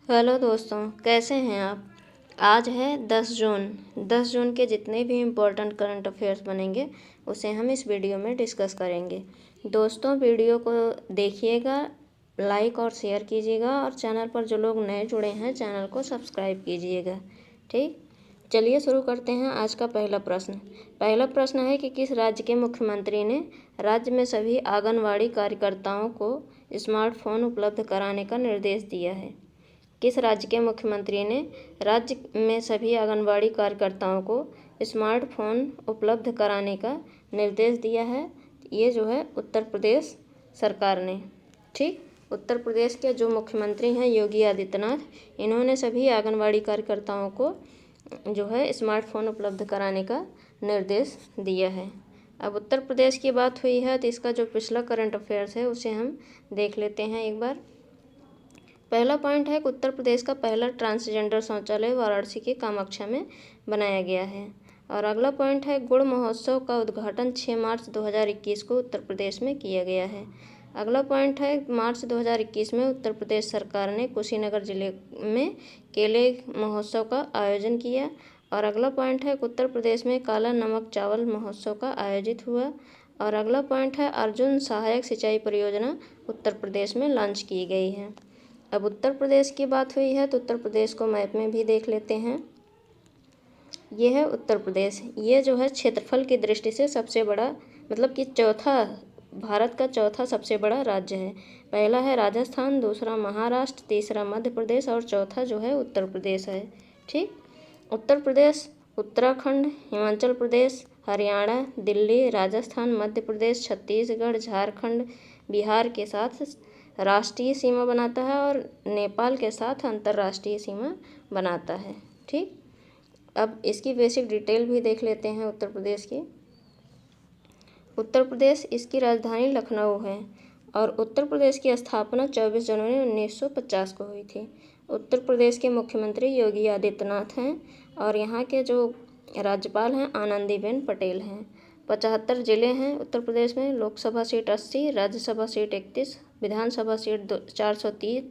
Hello दोस्तों, कैसे हैं आप। आज है 10 जून। 10 जून के जितने भी इम्पोर्टेंट करंट अफेयर्स बनेंगे उसे हम इस वीडियो में डिस्कस करेंगे। दोस्तों, वीडियो को देखिएगा, लाइक और शेयर कीजिएगा और चैनल पर जो लोग नए जुड़े हैं चैनल को सब्सक्राइब कीजिएगा। ठीक, चलिए शुरू करते हैं। आज का पहला प्रश्न है कि किस राज्य के मुख्यमंत्री ने राज्य में सभी आंगनवाड़ी कार्यकर्ताओं को स्मार्टफोन उपलब्ध कराने का निर्देश दिया है। किस राज्य के मुख्यमंत्री ने राज्य में सभी आंगनवाड़ी कार्यकर्ताओं को स्मार्टफोन उपलब्ध कराने का निर्देश दिया है। ये जो है उत्तर प्रदेश सरकार ने। ठीक, उत्तर प्रदेश के जो मुख्यमंत्री हैं योगी आदित्यनाथ, इन्होंने सभी आंगनवाड़ी कार्यकर्ताओं को जो है स्मार्टफोन उपलब्ध कराने का निर्देश दिया है। अब उत्तर प्रदेश की बात हुई है तो इसका जो पिछला करंट अफेयर्स है उसे हम देख लेते हैं एक बार। पहला पॉइंट है कि उत्तर प्रदेश का पहला ट्रांसजेंडर शौचालय वाराणसी के कामाख्या में बनाया गया है। और अगला पॉइंट है गुड़ महोत्सव का उद्घाटन 6 मार्च 2021 को उत्तर प्रदेश में किया गया है। अगला पॉइंट है मार्च 2021 में उत्तर प्रदेश सरकार ने कुशीनगर जिले में केले महोत्सव का आयोजन किया। और अगला पॉइंट है उत्तर प्रदेश में काला नमक चावल महोत्सव का आयोजित हुआ। और अगला पॉइंट है अर्जुन सहायक सिंचाई परियोजना उत्तर प्रदेश में लॉन्च की गई है। अब उत्तर प्रदेश की बात हुई है तो उत्तर प्रदेश को मैप में भी देख लेते हैं। ये है उत्तर प्रदेश। ये जो है क्षेत्रफल की दृष्टि से सबसे बड़ा, मतलब कि भारत का चौथा सबसे बड़ा राज्य है। पहला है राजस्थान, दूसरा महाराष्ट्र, तीसरा मध्य प्रदेश और चौथा जो है उत्तर प्रदेश है। ठीक, उत्तर प्रदेश, उत्तराखंड, हिमाचल प्रदेश, हरियाणा, दिल्ली, राजस्थान, मध्य प्रदेश, छत्तीसगढ़, झारखंड, बिहार के साथ राष्ट्रीय सीमा बनाता है और नेपाल के साथ अंतर्राष्ट्रीय सीमा बनाता है। ठीक, अब इसकी बेसिक डिटेल भी देख लेते हैं उत्तर प्रदेश की। उत्तर प्रदेश, इसकी राजधानी लखनऊ है और उत्तर प्रदेश की स्थापना 24 जनवरी 1950 को हुई थी। उत्तर प्रदेश के मुख्यमंत्री योगी आदित्यनाथ हैं और यहाँ के जो राज्यपाल हैं आनंदीबेन पटेल हैं। 75 ज़िले हैं उत्तर प्रदेश में। लोकसभा सीट 80, राज्यसभा सीट 31, विधानसभा सीट 430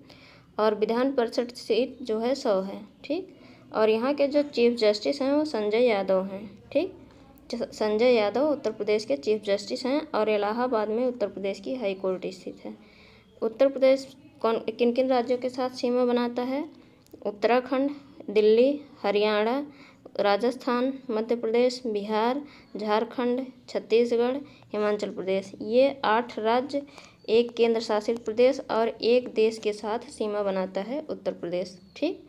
और विधान परिषद सीट जो है 100 है। ठीक, और यहाँ के जो चीफ जस्टिस हैं वो संजय यादव हैं। ठीक, संजय यादव उत्तर प्रदेश के चीफ जस्टिस हैं और इलाहाबाद में उत्तर प्रदेश की हाई कोर्ट स्थित है। उत्तर प्रदेश किन किन राज्यों के साथ सीमा बनाता है? उत्तराखंड, दिल्ली, हरियाणा, राजस्थान, मध्य प्रदेश, बिहार, झारखंड, छत्तीसगढ़, हिमाचल प्रदेश। ये 8 राज्य, एक केंद्र शासित प्रदेश और एक देश के साथ सीमा बनाता है उत्तर प्रदेश। ठीक,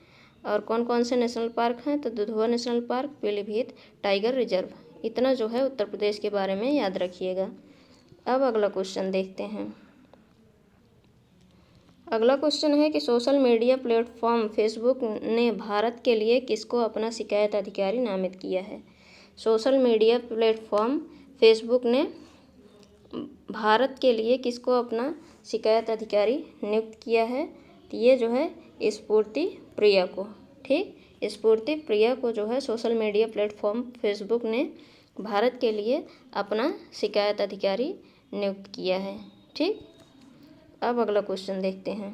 और कौन कौन से नेशनल पार्क हैं? तो Dudhwa national park, Pilibhit tiger reserve. इतना जो है उत्तर प्रदेश के बारे में याद रखिएगा। अब अगला क्वेश्चन देखते हैं। अगला क्वेश्चन है कि सोशल मीडिया प्लेटफॉर्म फेसबुक ने भारत के लिए किसको अपना शिकायत अधिकारी नामित किया है? सोशल मीडिया प्लेटफॉर्म फेसबुक ने भारत के लिए किसको अपना शिकायत अधिकारी नियुक्त किया है? तो ये जो है स्फूर्ति प्रिया को। ठीक, स्फूर्ति प्रिया को जो है सोशल मीडिया प्लेटफॉर्म फेसबुक ने भारत के लिए अपना शिकायत अधिकारी नियुक्त किया है। ठीक, अब अगला क्वेश्चन देखते हैं।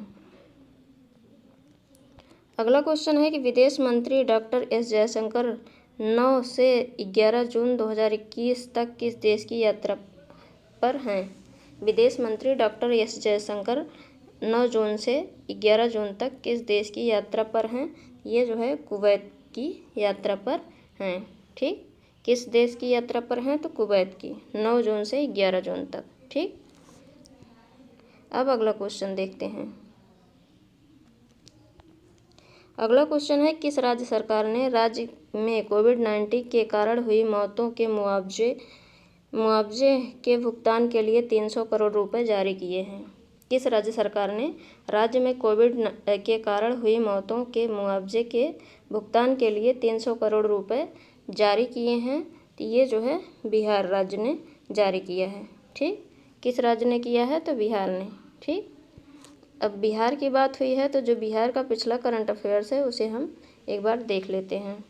अगला क्वेश्चन है कि विदेश मंत्री डॉक्टर एस जयशंकर 9 से 11 जून 2021 तक किस देश की यात्रा पर हैं? विदेश मंत्री डॉक्टर एस जयशंकर 9 जून से 11 जून तक किस देश की यात्रा पर हैं? ये जो है कुवैत की यात्रा पर हैं। ठीक, किस देश की यात्रा पर हैं? तो कुवैत की, 9 जून से 11 जून तक। ठीक, अब अगला क्वेश्चन देखते हैं। अगला क्वेश्चन है किस राज्य सरकार ने राज्य में कोविड-19 के कारण हुई मौतों के मुआवजे के भुगतान के लिए 300 करोड़ रुपए जारी किए हैं? किस राज्य सरकार ने राज्य में कोविड के कारण हुई मौतों के मुआवजे के भुगतान के लिए 300 करोड़ रुपए जारी किए हैं? तो ये जो है बिहार राज्य ने जारी किया है। ठीक, किस राज्य ने किया है? तो बिहार ने। ठीक, अब बिहार की बात हुई है तो जो बिहार का पिछला करंट अफेयर्स है उसे हम एक बार देख लेते हैं।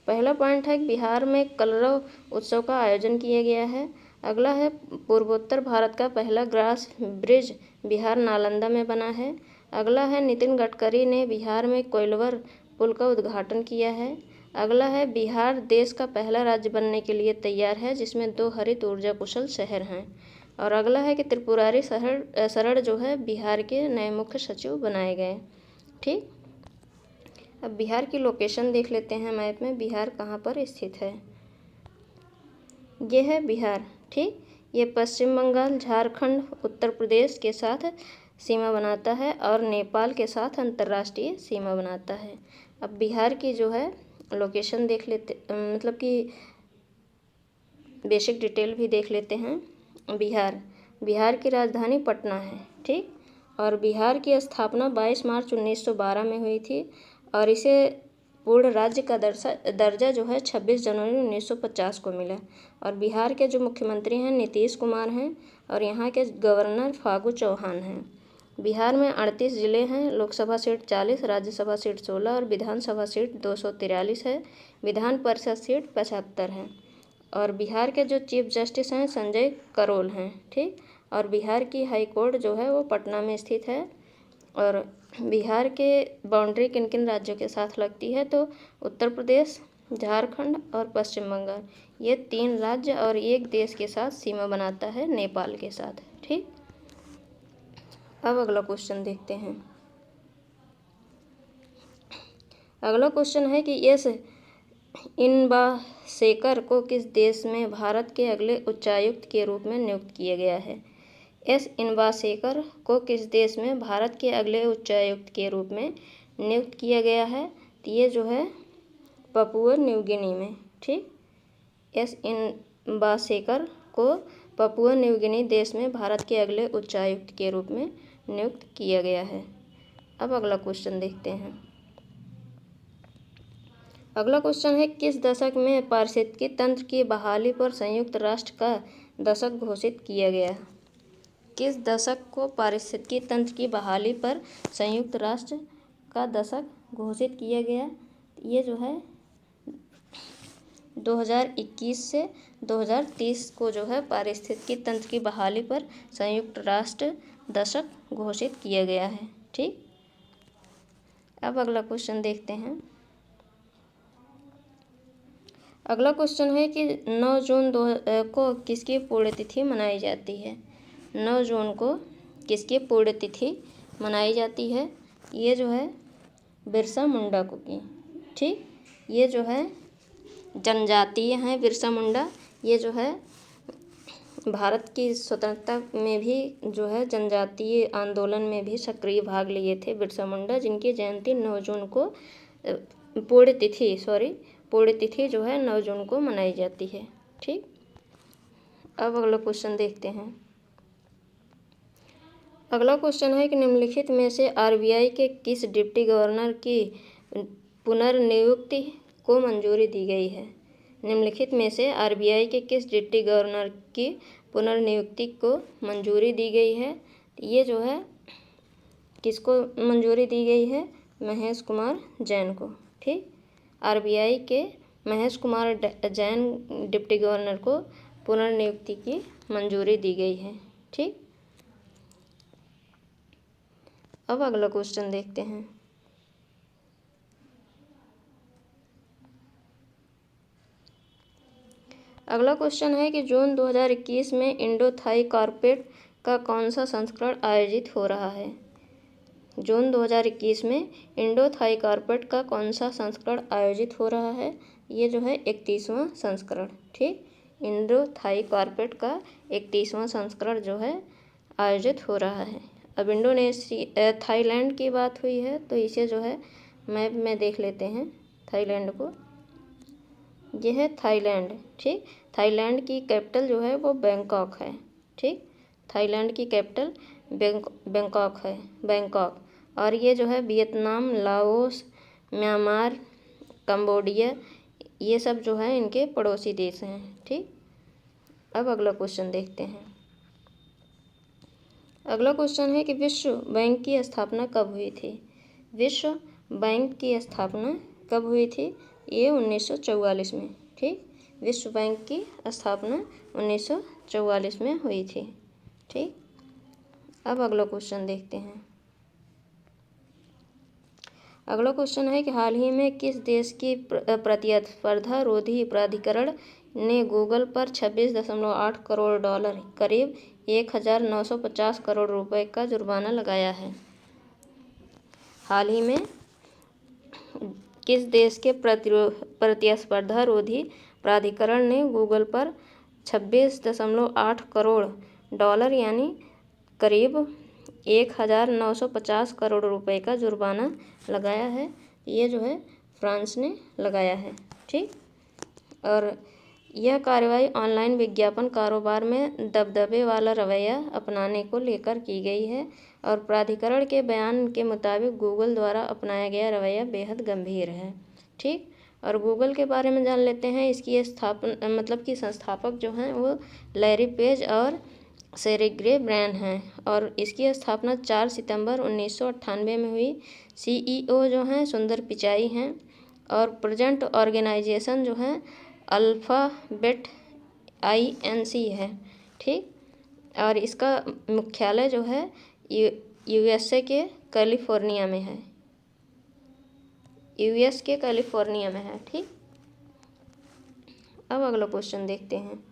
पहला पॉइंट है कि बिहार में कलरव उत्सव का आयोजन किया गया है। अगला है पूर्वोत्तर भारत का पहला ग्लास ब्रिज बिहार नालंदा में बना है। अगला है नितिन गडकरी ने बिहार में कोइलवर पुल का उद्घाटन किया है। अगला है बिहार देश का पहला राज्य बनने के लिए तैयार है जिसमें 2 हरित ऊर्जा कुशल शहर हैं। और अगला है कि त्रिपुरारी शरण जो है बिहार के नए मुख्य सचिव बनाए गए। ठीक, अब बिहार की लोकेशन देख लेते हैं मैप में, बिहार कहाँ पर स्थित है। ये है बिहार। ठीक, ये पश्चिम बंगाल, झारखंड, उत्तर प्रदेश के साथ सीमा बनाता है और नेपाल के साथ अंतर्राष्ट्रीय सीमा बनाता है। अब बिहार की जो है लोकेशन देख लेते, मतलब कि बेसिक डिटेल भी देख लेते हैं। बिहार की राजधानी पटना है। ठीक, और बिहार की स्थापना 22 मार्च 1912 में हुई थी और इसे पूर्ण राज्य का दर्जा जो है 26 जनवरी 1950 को मिला। और बिहार के जो मुख्यमंत्री हैं नीतीश कुमार हैं और यहाँ के गवर्नर फागू चौहान हैं। बिहार में 38 ज़िले हैं, लोकसभा सीट 40, राज्यसभा सीट 16 और विधानसभा सीट 243 है। विधान परिषद सीट 75 है। और बिहार के जो चीफ जस्टिस हैं संजय करोल हैं। ठीक, और बिहार की हाई कोर्ट जो है वो पटना में स्थित है। और बिहार के बाउंड्री किन किन राज्यों के साथ लगती है तो उत्तर प्रदेश, झारखंड और पश्चिम बंगाल, ये 3 राज्य और एक देश के साथ सीमा बनाता है, नेपाल के साथ। ठीक, अब अगला क्वेश्चन देखते हैं। अगला क्वेश्चन है कि एस इनबासेकर को किस देश में भारत के अगले उच्चायुक्त के रूप में नियुक्त किया गया है। एस इनबासेकर को किस देश में भारत के अगले उच्चायुक्त के रूप में नियुक्त किया गया है, तो ये जो है पपुआ न्यू गिनी में। ठीक, एस इनबासेकर को पपुआ न्यू गिनी देश में भारत के अगले उच्चायुक्त के रूप में नियुक्त किया गया है। अब अगला क्वेश्चन देखते हैं। अगला क्वेश्चन है किस दशक में पारिस्थितिकी तंत्र की बहाली पर संयुक्त राष्ट्र का दशक घोषित किया गया। किस दशक को पारिस्थितिकी तंत्र की बहाली पर संयुक्त राष्ट्र का दशक घोषित किया गया। ये जो है 2021 से 2030 को जो है पारिस्थितिकी तंत्र की बहाली पर संयुक्त राष्ट्र दशक घोषित किया गया है। ठीक, अब अगला क्वेश्चन देखते हैं। अगला क्वेश्चन है कि 9 जून को किसकी पुण्यतिथि मनाई जाती है। 9 जून को किसकी पुण्यतिथि मनाई जाती है। ये जो है बिरसा मुंडा को की। ठीक, ये जो है जनजातीय हैं बिरसा मुंडा। ये जो है भारत की स्वतंत्रता में भी जो है जनजातीय आंदोलन में भी सक्रिय भाग लिए थे बिरसा मुंडा, जिनकी जयंती 9 जून को पुण्यतिथि जो है 9 जून को मनाई जाती है। ठीक, अब अगला क्वेश्चन देखते हैं। अगला क्वेश्चन है कि निम्नलिखित में से आरबीआई के किस डिप्टी गवर्नर की पुनर्नियुक्ति को मंजूरी दी गई है। निम्नलिखित में से आरबीआई के किस डिप्टी गवर्नर की पुनर्नियुक्ति को मंजूरी दी गई है। ये जो है किसको मंजूरी दी गई है, महेश कुमार जैन को। ठीक, आरबीआई के महेश कुमार जैन डिप्टी गवर्नर को पुनर्नियुक्ति की मंजूरी दी गई है। ठीक, अब अगला क्वेश्चन देखते हैं। अगला क्वेश्चन है कि जून 2021 में इंडो थाई कॉर्पेट का कौन सा संस्करण आयोजित हो रहा है। जून 2021 में इंडो थाई कॉर्पेट का कौन सा संस्करण आयोजित हो रहा है। ये जो है 31वां संस्करण। ठीक, इंडो थाई कॉर्पेट का 31वां संस्करण जो है आयोजित हो रहा है। अब इंडोनेशिया थाईलैंड की बात हुई है तो इसे जो है मैप में देख लेते हैं थाईलैंड को। यह है थाईलैंड। ठीक, थाईलैंड की कैपिटल जो है वो बैंकॉक है। ठीक, थाईलैंड की कैपिटल बैंकॉक है, बैंकॉक। और ये जो है वियतनाम, लाओस, म्यांमार, कंबोडिया, ये सब जो है इनके पड़ोसी देश हैं। ठीक, अब अगला क्वेश्चन देखते हैं। अगला क्वेश्चन है कि विश्व बैंक की स्थापना कब हुई थी। विश्व बैंक की स्थापना कब हुई थी। ये 1944 में। ठीक, विश्व बैंक की स्थापना 1944 में हुई थी। ठीक, अब अगला क्वेश्चन देखते हैं। अगला क्वेश्चन है कि हाल ही में किस देश की प्रतिस्पर्धा रोधी प्राधिकरण ने गूगल पर 26.8 करोड़ डॉलर करीब 1950 करोड़ रुपए का जुर्माना लगाया है। हाल ही में किस देश के प्रतिस्पर्धा रोधी प्राधिकरण ने गूगल पर 26.8 करोड़ डॉलर यानी करीब 1950 करोड़ रुपए का जुर्माना लगाया है। ये जो है फ्रांस ने लगाया है। ठीक, और यह कार्रवाई ऑनलाइन विज्ञापन कारोबार में दबदबे वाला रवैया अपनाने को लेकर की गई है और प्राधिकरण के बयान के मुताबिक गूगल द्वारा अपनाया गया रवैया बेहद गंभीर है। ठीक, और गूगल के बारे में जान लेते हैं। इसकी संस्थापक जो हैं वो लैरी पेज और सेरेग्रे ब्रैन हैं और इसकी स्थापना 4 सितंबर 1998 में हुई। CEO जो हैं सुंदर पिचाई हैं और प्रेजेंट ऑर्गेनाइजेशन जो है अल्फ़ाबेट INC है। ठीक, और इसका मुख्यालय जो है USA के कैलिफोर्निया में है। US के कैलिफोर्निया में है। ठीक, अब अगला क्वेश्चन देखते हैं।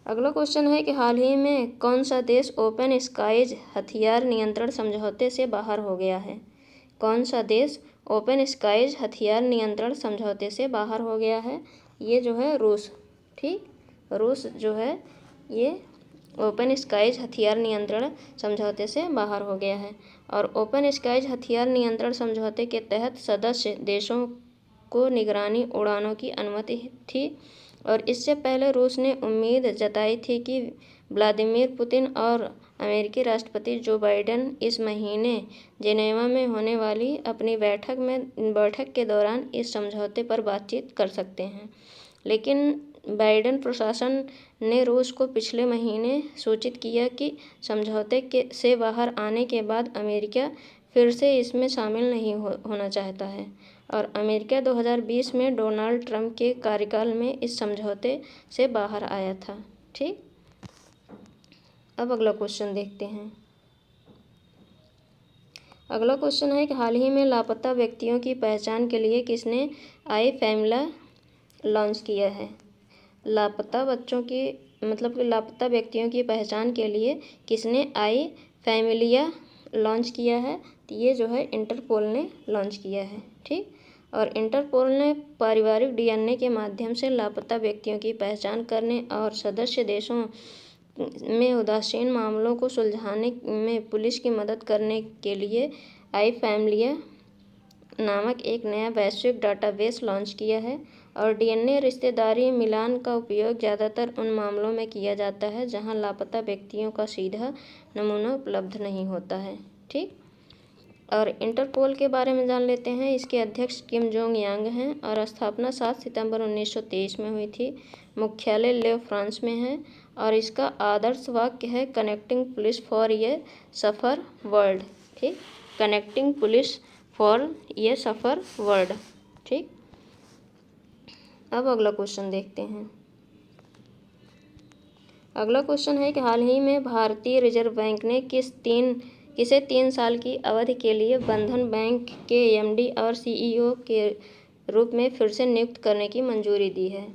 अगला क्वेश्चन है कि हाल ही में कौन सा देश ओपन स्काईज हथियार नियंत्रण समझौते से बाहर हो गया है। कौन सा देश ओपन स्काईज हथियार नियंत्रण समझौते से बाहर हो गया है। ये जो है रूस। ठीक, रूस जो है ये ओपन स्काईज हथियार नियंत्रण समझौते से बाहर हो गया है और ओपन स्काईज हथियार नियंत्रण समझौते के तहत सदस्य देशों को निगरानी उड़ानों की अनुमति थी और इससे पहले रूस ने उम्मीद जताई थी कि व्लादिमीर पुतिन और अमेरिकी राष्ट्रपति जो बाइडेन इस महीने जेनेवा में होने वाली अपनी बैठक के दौरान इस समझौते पर बातचीत कर सकते हैं। लेकिन बाइडेन प्रशासन ने रूस को पिछले महीने सूचित किया कि समझौते से बाहर आने के बाद अमेरिका फिर से इसमें शामिल नहीं होना चाहता है और अमेरिका 2020 में डोनाल्ड ट्रंप के कार्यकाल में इस समझौते से बाहर आया था। ठीक, अब अगला क्वेश्चन देखते हैं। अगला क्वेश्चन है कि हाल ही में लापता व्यक्तियों की पहचान के लिए किसने iFamily लॉन्च किया है। लापता व्यक्तियों की पहचान के लिए किसने iFamily लॉन्च किया है। तो ये जो है इंटरपोल ने लॉन्च किया है। ठीक, और इंटरपोल ने पारिवारिक DNA के माध्यम से लापता व्यक्तियों की पहचान करने और सदस्य देशों में उदासीन मामलों को सुलझाने में पुलिस की मदद करने के लिए iFamily नामक एक नया वैश्विक डाटाबेस लॉन्च किया है और DNA रिश्तेदारी मिलान का उपयोग ज़्यादातर उन मामलों में किया जाता है जहां लापता व्यक्तियों का सीधा नमूना उपलब्ध नहीं होता है। ठीक, और इंटरपोल के बारे में जान लेते हैं। इसके अध्यक्ष किम जोंग यांग हैं और स्थापना 7 सितंबर 1923 में हुई थी। मुख्यालय ले फ्रांस में है और इसका आदर्श वाक्य है connecting police for a safer world. ठीक, connecting police for a safer world. ठीक, अब अगला क्वेश्चन देखते हैं। अगला क्वेश्चन है कि हाल ही में भारतीय रिजर्व बैंक ने किसे 3 साल की अवधि के लिए बंधन बैंक के MD और CEO के रूप में फिर से नियुक्त करने की मंजूरी दी है।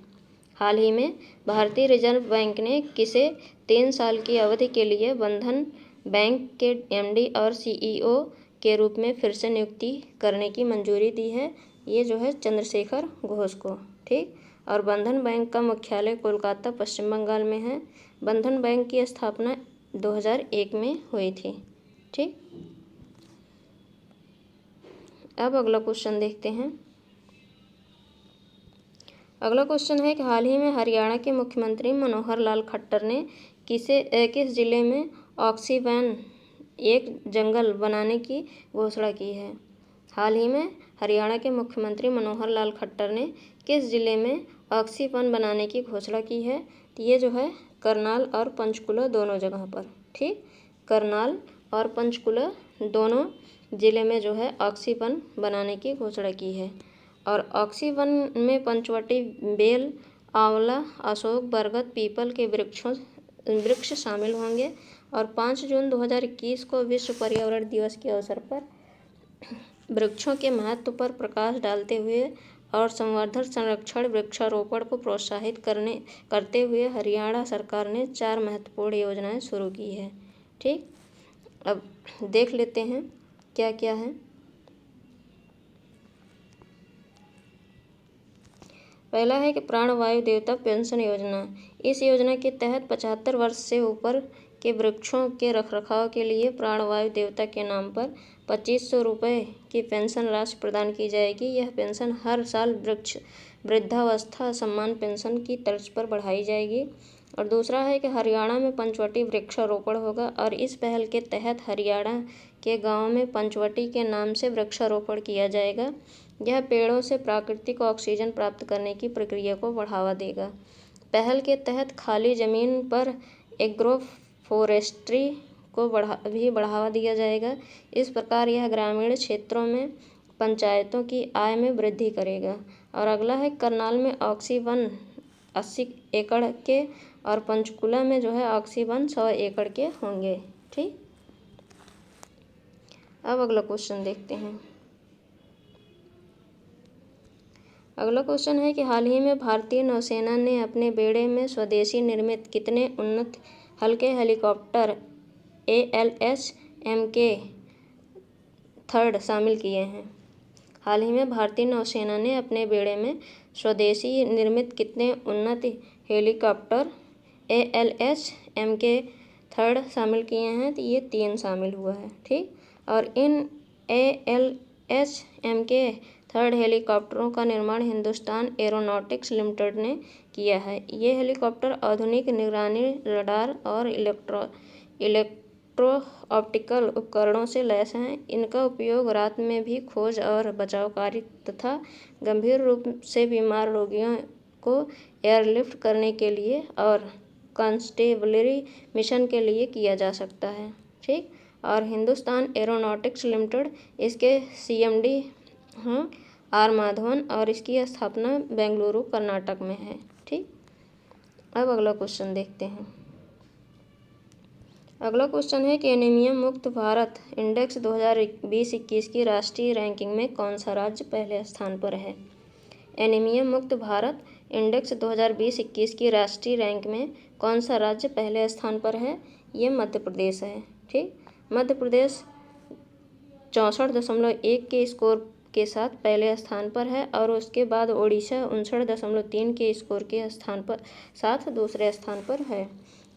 हाल ही में भारतीय रिजर्व बैंक ने किसे 3 साल की अवधि के लिए बंधन बैंक के MD और CEO के रूप में फिर से नियुक्ति करने की मंजूरी दी है। ये जो है चंद्रशेखर घोष को। ठीक, और बंधन बैंक का मुख्यालय कोलकाता पश्चिम बंगाल में है। बंधन बैंक की स्थापना 2001 में हुई थी। ठीक, अब अगला क्वेश्चन देखते हैं। अगला क्वेश्चन है कि हाल ही में हरियाणा के मुख्यमंत्री मनोहर लाल खट्टर ने किस जिले में ऑक्सीवन एक जंगल बनाने की घोषणा की है। हाल ही में हरियाणा के मुख्यमंत्री मनोहर लाल खट्टर ने किस जिले में ऑक्सीवन बनाने की घोषणा की है। तो ये जो है करनाल और पंचकुला दोनों जगह पर। ठीक, करनाल और पंचकुला दोनों ज़िले में जो है ऑक्सीवन बनाने की घोषणा की है और ऑक्सीवन में पंचवटी, बेल, आंवला, अशोक, बरगद, पीपल के वृक्ष शामिल होंगे और 5 जून 2021 को विश्व पर्यावरण दिवस के अवसर पर वृक्षों के महत्व पर प्रकाश डालते हुए और संवर्धन, संरक्षण, वृक्षारोपण को प्रोत्साहित करते हुए हरियाणा सरकार ने 4 महत्वपूर्ण योजनाएं शुरू की है। ठीक, अब देख लेते हैं क्या क्या है। पहला है कि प्राणवायु देवता पेंशन योजना। इस योजना के तहत 75 वर्ष से ऊपर के वृक्षों के रखरखाव के लिए प्राणवायु देवता के नाम पर 2500 रुपये की पेंशन राशि प्रदान की जाएगी। यह पेंशन हर साल वृद्धावस्था सम्मान पेंशन की तर्ज पर बढ़ाई जाएगी। और दूसरा है कि हरियाणा में पंचवटी वृक्षारोपण होगा और इस पहल के तहत हरियाणा के गाँव में पंचवटी के नाम से वृक्षारोपण किया जाएगा। यह पेड़ों से प्राकृतिक ऑक्सीजन प्राप्त करने की प्रक्रिया को बढ़ावा देगा। पहल के तहत खाली जमीन पर एग्रो फॉरेस्ट्री को भी बढ़ावा दिया जाएगा। इस प्रकार यह ग्रामीण क्षेत्रों में पंचायतों की आय में वृद्धि करेगा। और अगला है करनाल में ऑक्सी वन 80 एकड़ के और पंचकुला में जो है ऑक्सी वन 100 एकड़ के होंगे। ठीक, अब अगला क्वेश्चन देखते हैं। अगला क्वेश्चन है कि हाल ही में भारतीय नौसेना ने अपने बेड़े में स्वदेशी निर्मित कितने उन्नत हल्के हेलीकॉप्टर ALH Mk-3 शामिल किए हैं। हाल ही में भारतीय नौसेना ने अपने बेड़े में स्वदेशी निर्मित कितने उन्नत हेलीकॉप्टर ALH Mk-3 शामिल किए हैं, तो ये 3 शामिल हुआ है। ठीक, और इन ALH Mk-3 हेलीकॉप्टरों का निर्माण हिंदुस्तान एरोनॉटिक्स लिमिटेड ने किया है। ये हेलीकॉप्टर आधुनिक निगरानी, रडार और इलेक्ट्रो ऑप्टिकल उपकरणों से लैस हैं। इनका उपयोग रात में भी खोज और बचाव कार्य तथा गंभीर रूप से बीमार रोगियों को एयरलिफ्ट करने के लिए और कॉन्स्टेबलरी मिशन के लिए किया जा सकता है। ठीक, और हिंदुस्तान एरोनॉटिक्स लिमिटेड इसके CMD हैं R माधवन और इसकी स्थापना बेंगलुरु कर्नाटक में है। ठीक, अब अगला क्वेश्चन देखते हैं। अगला क्वेश्चन है कि एनीमिया मुक्त भारत इंडेक्स 2020-21 की राष्ट्रीय रैंकिंग में कौन सा राज्य पहले स्थान पर है। एनीमिया मुक्त भारत इंडेक्स 2020-21 की राष्ट्रीय रैंक में कौन सा राज्य पहले स्थान पर है। ये मध्य प्रदेश है। ठीक, मध्य प्रदेश 64.1 के स्कोर के साथ पहले स्थान पर है और उसके बाद ओडिशा 59.3 के स्कोर के साथ दूसरे स्थान पर है।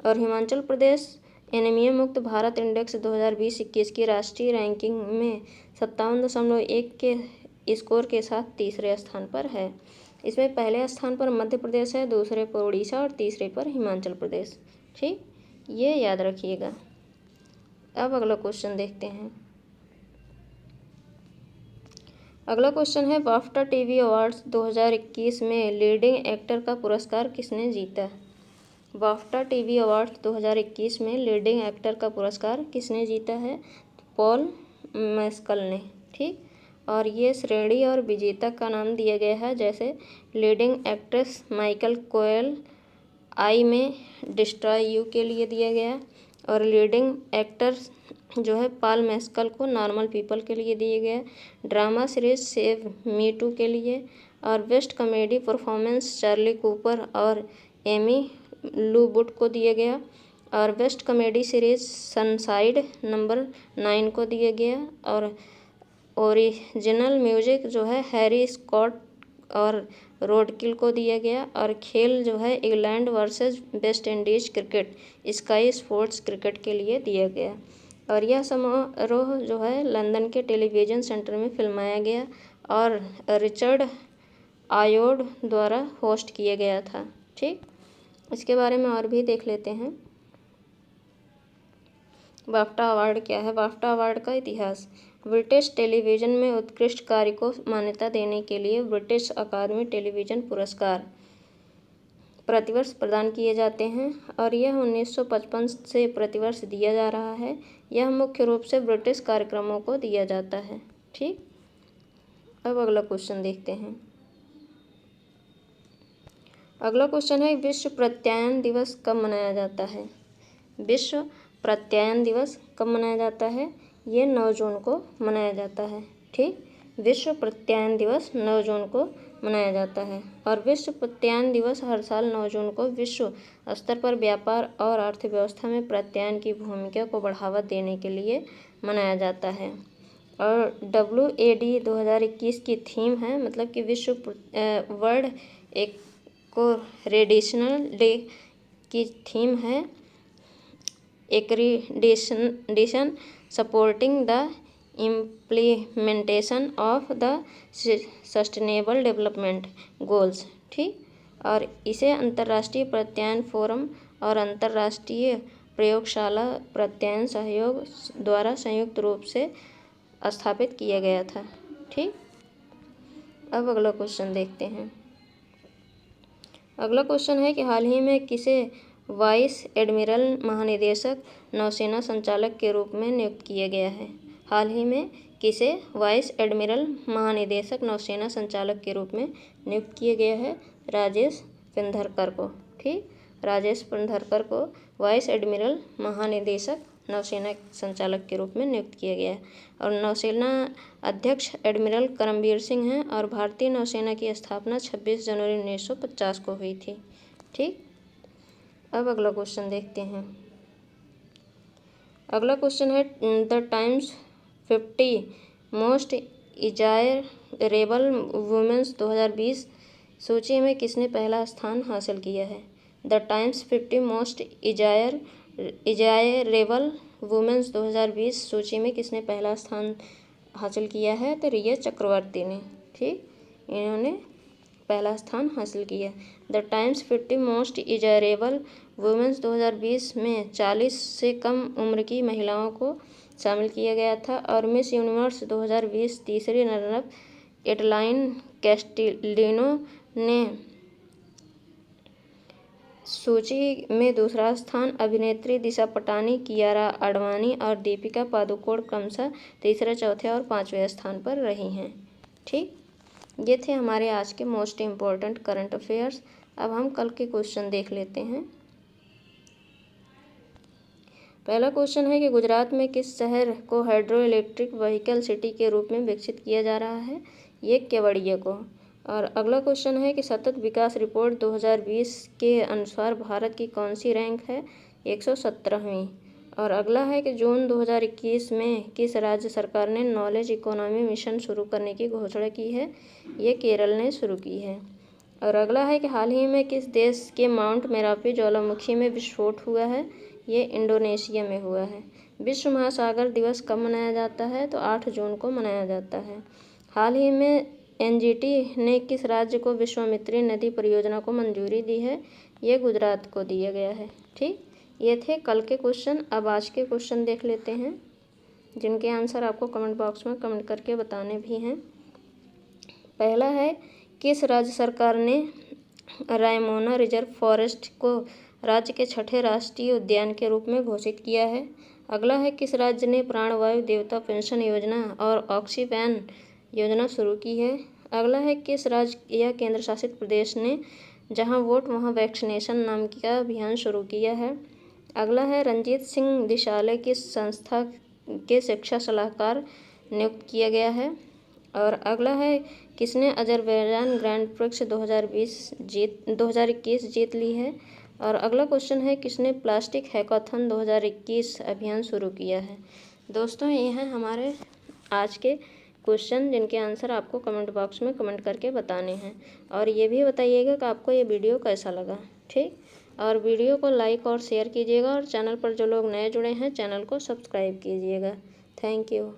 और हिमाचल प्रदेश एनीमिया मुक्त भारत इंडेक्स 2020-21 की राष्ट्रीय रैंकिंग में 57.1 के स्कोर के साथ तीसरे स्थान पर है। इसमें पहले स्थान पर मध्य प्रदेश है, दूसरे पर उड़ीसा और तीसरे पर हिमाचल प्रदेश। ठीक, ये याद रखिएगा। अब अगला क्वेश्चन देखते हैं। अगला क्वेश्चन है बाफ्टा टीवी अवार्ड्स 2021 में लीडिंग एक्टर का पुरस्कार किसने जीता। बाफ्टा टीवी अवार्ड्स 2021 में लीडिंग एक्टर का पुरस्कार किसने जीता है। पॉल मैस्कल ने। ठीक, और ये श्रेणी और विजेता का नाम दिया गया है, जैसे लीडिंग एक्ट्रेस माइकल कोयल आई में डिस्ट्रॉय यू के लिए दिया गया और लीडिंग एक्टर जो है पॉल मैस्कल को नॉर्मल पीपल के लिए दिए गए, drama series save me too के लिए, और best comedy performance Charlie Cooper और एमी लू बुट को दिया गया, और best comedy series Inside number 9 को दिया गया, और ओरिजिनल म्यूजिक जो है हैरी स्कॉट और रोडकिल को दिया गया, और खेल जो है England versus West Indies cricket sky sports cricket के लिए दिया गया। और यह समारोह जो है लंदन के टेलीविज़न सेंटर में फिल्माया गया और रिचर्ड आयोड द्वारा होस्ट किया गया था। ठीक, इसके बारे में और भी देख लेते हैं। बाफ्टा अवार्ड क्या है। बाफ्टा अवार्ड का इतिहास। ब्रिटिश टेलीविज़न में उत्कृष्ट कार्य को मान्यता देने के लिए ब्रिटिश अकादमी टेलीविज़न पुरस्कार प्रतिवर्ष प्रदान किए जाते हैं और यह 1955 से प्रतिवर्ष दिया जा रहा है। यह मुख्य रूप से ब्रिटिश कार्यक्रमों को दिया जाता है। ठीक, अब अगला क्वेश्चन देखते हैं। अगला क्वेश्चन है विश्व प्रत्यायन दिवस कब मनाया जाता है। विश्व प्रत्यायन दिवस कब मनाया जाता है? ये 9 जून को मनाया जाता है। ठीक, विश्व प्रत्यायन दिवस 9 जून को मनाया जाता है। और विश्व प्रत्यायन दिवस हर साल 9 जून को विश्व स्तर पर व्यापार और अर्थव्यवस्था में प्रत्यायन की भूमिका को बढ़ावा देने के लिए मनाया जाता है। और WAD 2021 की थीम है, मतलब कि वर्ल्ड एक्रीडेशन डे की थीम है accreditation supporting the implementation of the sustainable development goals. ठीक, और इसे अंतर्राष्ट्रीय प्रत्यायन फोरम और अंतर्राष्ट्रीय प्रयोगशाला प्रत्यायन सहयोग द्वारा संयुक्त रूप से स्थापित किया गया था। ठीक, अब अगला क्वेश्चन देखते हैं। अगला क्वेश्चन है कि हाल ही में किसे वाइस एडमिरल महानिदेशक नौसेना संचालक के रूप में नियुक्त किया गया है? हाल ही में किसे वाइस एडमिरल महानिदेशक नौसेना संचालक के रूप में नियुक्त किया गया है? राजेश पिंधरकर को। ठीक, राजेश पिंधरकर को वाइस एडमिरल महानिदेशक नौसेना संचालक के रूप में नियुक्त किया गया है। और नौसेना अध्यक्ष एडमिरल करमबीर सिंह हैं और भारतीय नौसेना की स्थापना 26 जनवरी 1950 को हुई थी। ठीक, अब अगला क्वेश्चन देखते हैं। अगला क्वेश्चन है the Times 50 most desirable womens 2020 सूची में किसने पहला स्थान हासिल किया है? The Times 50 most desirable womens 2020 सूची में किसने पहला स्थान हासिल किया है? तो रिया चक्रवर्ती ने। ठीक, इन्होंने पहला स्थान हासिल किया। The Times 50 most desirable womens 2020 में 40 से कम उम्र की महिलाओं को शामिल किया गया था। और मिस यूनिवर्स 2020 तीसरी रनर-अप एडलाइन कैस्टिलिनो ने सूची में दूसरा स्थान, अभिनेत्री दिशा पटानी, कियारा आडवाणी और दीपिका पादुकोण क्रमशः तीसरे, चौथे और 5वें स्थान पर रही हैं। ठीक, ये थे हमारे आज के मोस्ट इम्पोर्टेंट करंट अफेयर्स। अब हम कल के क्वेश्चन देख लेते हैं। पहला क्वेश्चन है कि गुजरात में किस शहर को हाइड्रो इलेक्ट्रिक व्हीकल सिटी के रूप में विकसित किया जा रहा है? ये केवड़िया को। और अगला क्वेश्चन है कि सतत विकास रिपोर्ट 2020 के अनुसार भारत की कौन सी रैंक है? 117वीं। और अगला है कि जून 2021 में किस राज्य सरकार ने नॉलेज इकोनॉमी मिशन शुरू करने की घोषणा की है? ये केरल ने शुरू की है। और अगला है कि हाल ही में किस देश के माउंट मेरापी ज्वालामुखी में विस्फोट हुआ है? ये इंडोनेशिया में हुआ है। विश्व महासागर दिवस कब मनाया जाता है? तो 8 जून को मनाया जाता है। हाल ही में NGT ने किस राज्य को विश्वामित्री नदी परियोजना को मंजूरी दी है? ये गुजरात को दिया गया है। ठीक, ये थे कल के क्वेश्चन। अब आज के क्वेश्चन देख लेते हैं, जिनके आंसर आपको कमेंट बॉक्स में कमेंट करके बताने भी हैं। पहला है, किस राज्य सरकार ने रायमोना रिजर्व फॉरेस्ट को राज्य के 6ठे राष्ट्रीय उद्यान के रूप में घोषित किया है? अगला है, किस राज्य ने प्राणवायु देवता पेंशन योजना और ऑक्सीवैन योजना शुरू की है? अगला है, किस राज्य या केंद्र शासित प्रदेश ने जहां वोट वहां वैक्सीनेशन नाम का अभियान शुरू किया है? अगला है, रणजीत सिंह दिशाले किस संस्था के शिक्षा सलाहकार नियुक्त किया गया है? और अगला है, किसने अजरबैजान ग्रैंड प्रिक्स 2021 जीत ली है? और अगला क्वेश्चन है, किसने प्लास्टिक हैकाथन 2021 अभियान शुरू किया है? दोस्तों, ये हैं हमारे आज के क्वेश्चन, जिनके आंसर आपको कमेंट बॉक्स में कमेंट करके बताने हैं। और ये भी बताइएगा कि आपको ये वीडियो कैसा लगा। ठीक, और वीडियो को लाइक और शेयर कीजिएगा और चैनल पर जो लोग नए जुड़े हैं चैनल को सब्सक्राइब कीजिएगा। Thank you.